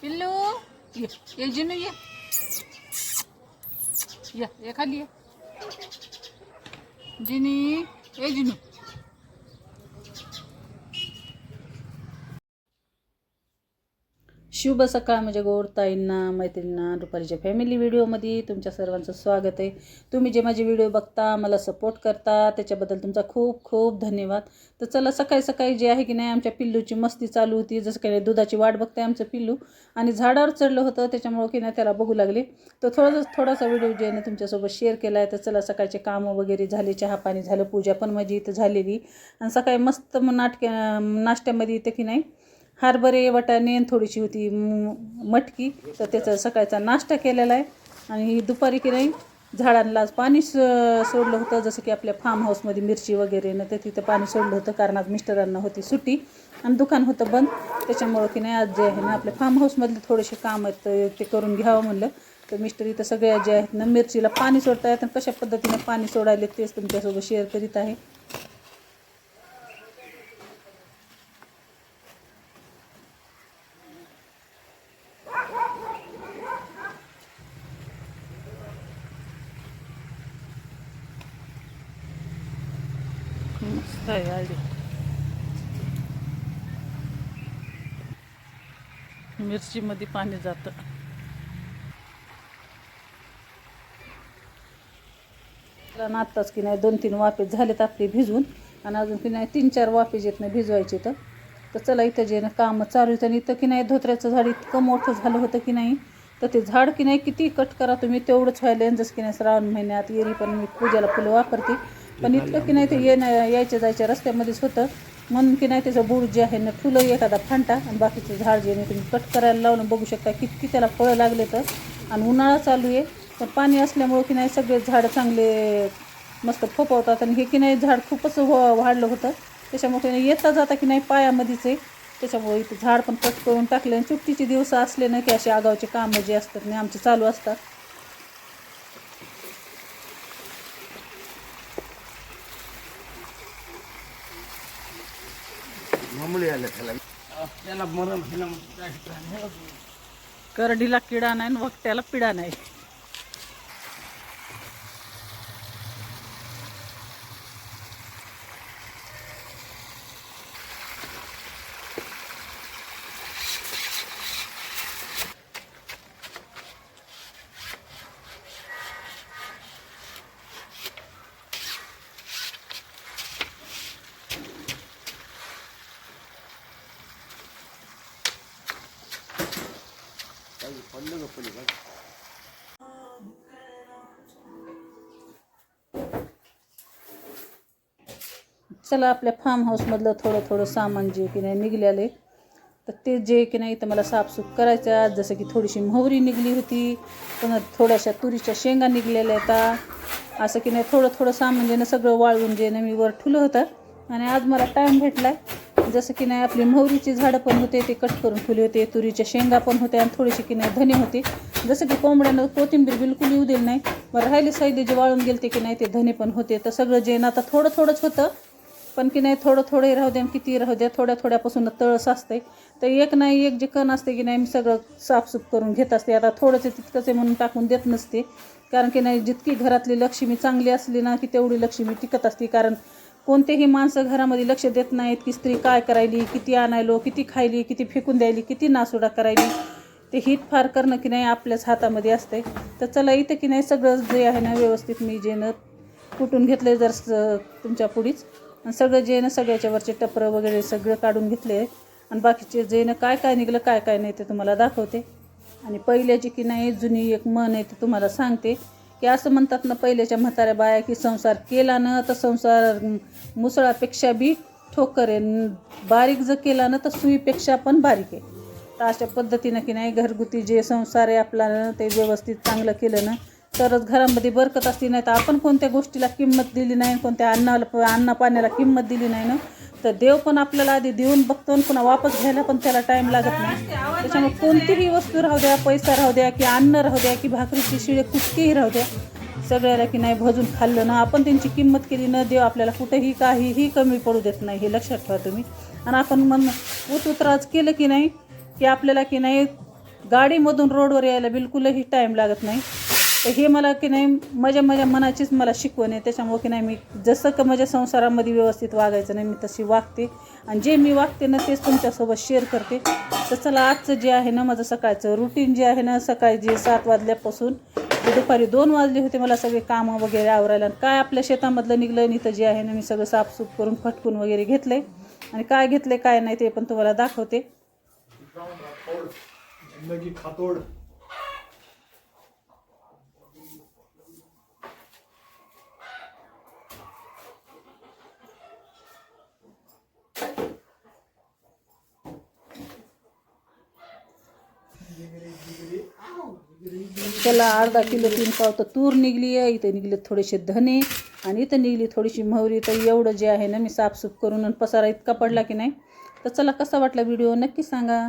पिल्लू ये जिनू ये खाली ये जिनी ये जिनू शुभ सकाळ माझ्या गोरताईंना मैत्रिणींना दुपारीच्या फॅमिली व्हिडिओमध्ये तुमच्या सर्वांचं स्वागत आहे। तुम्ही जे माझे व्हिडिओ बघता मला सपोर्ट करता त्याच्याबद्दल तुमचा खूप खूप धन्यवाद। तर चला सकाळी सकाळी जे आहे की नाही आमच्या पिल्लूची मस्ती चालू होती, जसं काही दुधाची वाट बघते आमचं पिल्लू आणि झाडावर चढलं होतं त्याच्यामुळे की नाही त्याला बघू लागले। तर थोडासा व्हिडिओ जे आहे तुमच्यासोबत शेअर केला आहे। तर चला सकाळचे कामं वगैरे झाले, चहा पाणी झालं, पूजा पण माझी इथं झालेली आणि सकाळी मस्त नाश्त्यामध्ये इथं की नाही हरभरे वाटाणे आणि थोडीशी होती मटकी, तर त्याचा सकाळचा नाश्ता केलेला आहे। आणि दुपारी की नाही झाडांना पाणी सोडलं होतं, जसं की आपल्या फार्म हाऊसमध्ये मिरची वगैरे ना, तर तिथं पाणी सोडलं होतं कारण आज मिस्टरांना होती सुट्टी आणि दुकान होतं बंद, त्याच्यामुळं की नाही आज जे आहे ना आपल्या फार्म हाऊसमधले थोडेसे काम आहेत ते करून घ्यावं म्हणलं। तर मिस्टर इथं सगळ्या जे आहेत ना मिरचीला पाणी सोडता येतं, कशा पद्धतीने पाणी सोडायले तेच तुमच्यासोबत शेअर करीत आहे। मस्त आहे आली मिरचीमध्ये पाणी जातं। आत्ताच की नाही 2-3 वाफे झालेत आपले भिजवून आणि अजून की नाही 3-4 वाफे जेत नाही भिजवायचे। तर चला इथं जे ना कामं चालू आहेत आणि इथं की नाही धोत्र्याचं झाड इतकं मोठं झालं होतं की नाही, तर ते झाड की नाही किती कट करा तुम्ही तेवढंच व्हायला। जसं की नाही श्रावण महिन्यात एरी पण मी पूजेला फुलं वापरते, पण इतकं की नाही ते यायच्या जायच्या रस्त्यामध्येच होतं म्हणून की नाही त्याचं बूड जे आहे ना फुलं एखादा फांटा आणि बाकीचं झाड जे नाही तुम्ही कट करायला लावून बघू शकता किती त्याला फळं लागले। तर आणि उन्हाळा चालू आहे पण पाणी असल्यामुळं की नाही सगळे झाडं चांगले मस्त फोपवतात आणि हे की नाही झाड खूपच वाढलं होतं त्याच्यामुळे येता जाता की नाही पायामध्येच आहे, त्याच्यामुळे इथं झाड पण कट करून टाकले। आणि सुट्टीचे दिवस असले ना की असे आगावचे कामं जे असतात नाही आमचे चालू असतात। करडीला किडा नाही आणि वक्त्याला पिडा नाही। चला आपल्या फार्म हाऊसमधलं थोडं सामान जे की नाही निघलेलं आहे तर ते जे की नाही तर मला साफसूफ करायचं आहे। जसं की थोडीशी मोहरी निघली होती, पुन्हा थोड्याशा तुरीच्या शेंगा निघलेल्या आहेत, असं की नाही थोडं सामान जे ना सगळं वाळवून जे ना मी वर ठेवलं होतं आणि आज मला टाईम भेटला आहे। जसं की नाही आपली मोहरीची झाडं पण होते ते कट करून ठेवले होते, तुरीच्या शेंगा पण होत्या आणि थोडीशी की नाही धने होते। जसं की कोंबड्यानं कोथिंबीर बिलकुल येऊ दिली नाही, मग राहिले साईडे जे वाळून गेले ते की नाही ते धने पण होते। तर सगळं जे ना आता थोडंच होतं पण की नाही थोडे राहू द्या किती राहू द्या थोड्यापासून तळस असते। तर एक नाही एक जे कण असते की नाही मी सगळं साफसूफ करून घेत असते। आता थोडंसं तितकंच म्हणून टाकून देत नसते, कारण की नाही जितकी घरातली लक्ष्मी चांगली असली ना की तेवढी लक्ष्मी टिकत असते। कारण कोणतेही माणसं घरामध्ये लक्ष देत नाहीत की स्त्री काय करायली, किती आणायलो, किती खायली, किती फेकून द्यायली, किती नासुडा करायली, ते हित फार करणं की नाही आपल्याच हातामध्ये असते। तर चला इथं की नाही सगळं जे आहे ना व्यवस्थित मी जे न कुटून घेतले जर तुमच्या पुढीच आणि सगळं जे ना सगळ्याच्या वरचे टपरं वगैरे सगळं काढून घेतले आणि बाकीचे जे ना काय निघलं काय नाही ते तुम्हाला दाखवते। आणि पहिल्याची की नाही जुनी एक म्हण आहे ते तुम्हाला सांगते की असं म्हणतात ना पहिल्याच्या म्हाताऱ्या बाया की संसार केला ना तर संसार मुसळापेक्षा बी ठोकर आहे, बारीक जर केला ना तर सुईपेक्षा पण बारीक आहे। तर अशा पद्धतीनं की नाही घरगुती जे संसार आहे आपला ते व्यवस्थित चांगलं केलं ना तरच घरामध्ये बरकत असते। नाही तर आपण कोणत्या गोष्टीला किंमत दिली नाही, कोणत्या अन्न पाण्याला किंमत दिली नाही ना तर देव पण आपल्याला आधी देऊन बघतो आणि पुन्हा वापस घ्यायला पण त्याला टाईम लागत नाही। त्याच्यामुळे कोणतीही वस्तू राहू द्या, पैसा राहू द्या की अन्न राहू द्या की भाकरीची शिळे कुठलीही राहू द्या, सगळ्याला की नाही भजून खाल्लं ना, आपण त्यांची किंमत केली ना, देव आपल्याला कुठेही काहीही कमी पडू देत नाही, हे लक्षात ठेवा तुम्ही. आणि आपण उतराज केलं की नाही की आपल्याला की नाही गाडीमधून रोडवर यायला बिलकुलही टाईम लागत नाही. तर हे मला की नाही माझ्या मनाचीच मला शिकवण आहे. त्याच्यामुळं की नाही मी जसं का माझ्या संसारामध्ये व्यवस्थित वागायचं नाही, मी तशी वागते. आणि जे मी वागते ना तेच तुमच्यासोबत शेअर करते. तर चला, आजचं जे आहे ना माझं सकाळचं रुटीन जे आहे ना, सकाळी जे 7 वाजल्यापासून ते दुपारी 2 वाजले होते मला सगळे कामं वगैरे आवरायला. आणि काय आपल्या शेतामधलं निघलं आणि इथं जे आहे ना मी सगळं साफसूफ करून फटकून वगैरे घेतलं आहे. आणि काय घेतलं काय नाही ते पण तुम्हाला दाखवते. जिंदगी खातोड. त्याला अर्धा किलो 3 पाव तर तूर निघली आहे. इथं निघले थोडेसे धने आणि इथं निघली थोडीशी मोहरी. तर एवढं जे आहे ना मी साफसूफ करून आणि पसारा इतका पडला की नाही. तर चला, कसा वाटला व्हिडिओ नक्की सांगा.